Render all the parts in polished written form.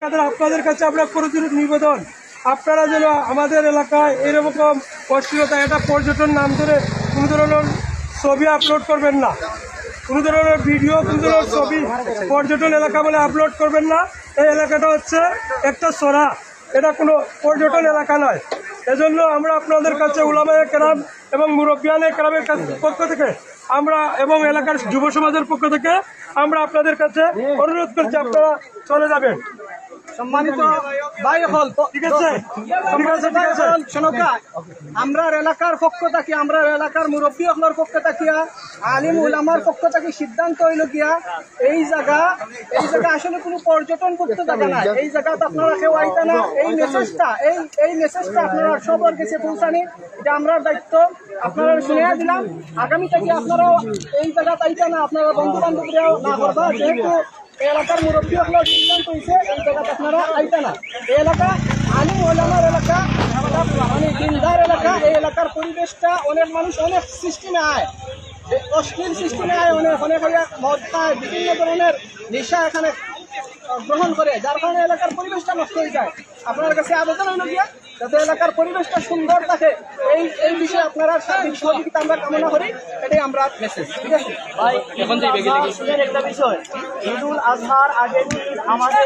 আপনাদের কাছে আমরা করজোড়ে নিবেদন, আপনারা যেন আমাদের এলাকায় এরকম অশ্লীলতা, এটা পর্যটন নাম ধরে কোনো ধরনের ছবি আপলোড করবেন না, কোনো ধরনের ভিডিও, কোনো ধরনের ছবি পর্যটন এলাকা বলে আপলোড করবেন না। এই এলাকাটা হচ্ছে একটা সরা, এটা কোনো পর্যটন এলাকা নয়। এজন্য আমরা আপনাদের কাছে উলামায়ে কেরাম এবং মুরব্বিয়ানে কেরামের পক্ষ থেকে আমরা এবং এলাকার যুব সমাজের পক্ষ থেকে আমরা আপনাদের কাছে অনুরোধ করছি, আপনারা চলে যাবেন। সম্মানিত ভাই হল, ঠিক আছে, ঠিক আছে, ঠিক আছে। শোনকা, আমরা এলাকার পক্ষ থাকি, আমরা এলাকার মুরব্বী হলার পক্ষ থাকিয়া, আলিম উলামার পক্ষ থাকি সিদ্ধান্ত হইল গিয়া এই জায়গা আসলে কোনো পর্যটন করতে জায়গা না। এই জায়গাতে আপনারা কেউ আইতা না। এই মেসেজটা আপনারা সবার কাছে পৌঁছানি, এটা আমরা দায়িত্ব। আপনারা শুনে দিলাম, আগামী থেকে আপনারাও এই জায়গাতে আইতা না, আপনারা বন্ধু বান্ধবরাও না করবা। যেহেতু এলাকার মুরব্বী হলো সিদ্ধান্ত হয়েছে এই জায়গাতে আপনারা আইতা না। এই এলাকা আলিম ওলামার এলাকা, মানে দিনদার এলাকা। এই এলাকার পরিবেশটা অনেক মানুষ অনেক সিস্টেমে আয়, অশ্লীল সিস্টেমে আয়, অনেক মদ খায়, বিভিন্ন ধরনের নেশা এখানে গ্রহণ করে, যার কারণে এলাকার পরিবেশটা নষ্ট হয়ে যায়। আপনার কাছে আবেদন হইল গিয়া যাতে এলাকার পরিবেশটা সুন্দর থাকে, এই বিষয়ে আপনারা সার্বিক সহযোগিতা আমরা কামনা করি। এটাই আমরা মেসেজ। ঠিক আছে ভাই, এখন একটা বিষয়, ঈদুল আজহার আগের দিন আমাদের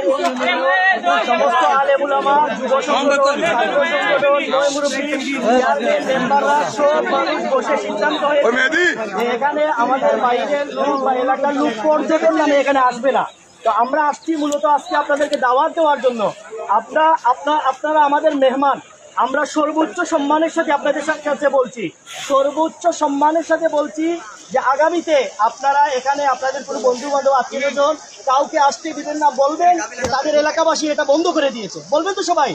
সমস্ত আলেম উলামা, যুব সংগঠন, ছাত্র সংগঠন, মুরব্বী, চেয়ারম্যান, মেম্বাররা সব মানুষ বসে সিদ্ধান্ত হয়েছে এখানে আমাদের বাইরের লোক বা এলাকার লোক পর্যটন নামে এখানে আসবে না। তো আমরা আসছি মূলত আজকে আপনাদেরকে দাওয়াত দেওয়ার জন্য। আপনারা আমাদের মেহমান। আমরা সর্বোচ্চ সম্মানের সাথে আপনাদের কাছে বলছি, সর্বোচ্চ সম্মানের সাথে বলছি যে আগামীতে আপনারা এখানে আপনাদের কোনো বন্ধু বান্ধব, আত্মীয়জন কাউকে আসতে দিবেন না, বলবেন তাদের এলাকাবাসী এটা বন্ধ করে দিয়েছে, বলবেন তো সবাই,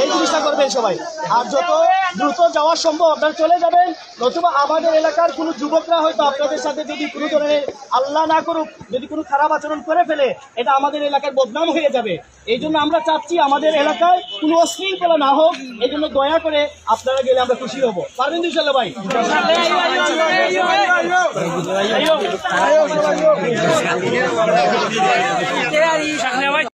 এই জিনিসটা করবেন সবাই। আর যত দ্রুত যাওয়া সম্ভব আপনারা চলে যাবেন, নতুবা আমাদের এলাকার কোনো যুবকরা হয়তো আপনাদের সাথে যদি কোনো ধরনের, আল্লাহ না করুক, যদি কোনো খারাপ আচরণ করে ফেলে, এটা আমাদের এলাকার বদনাম হয়ে যাবে। এই জন্য আমরা চাচ্ছি আমাদের এলাকায় কোনো অশৃঙ্খলা না হোক। এই জন্য দয়া করে আপনারা গেলে আমরা খুশি হবো। পারবেন ইনশাআল্লাহ ভাই?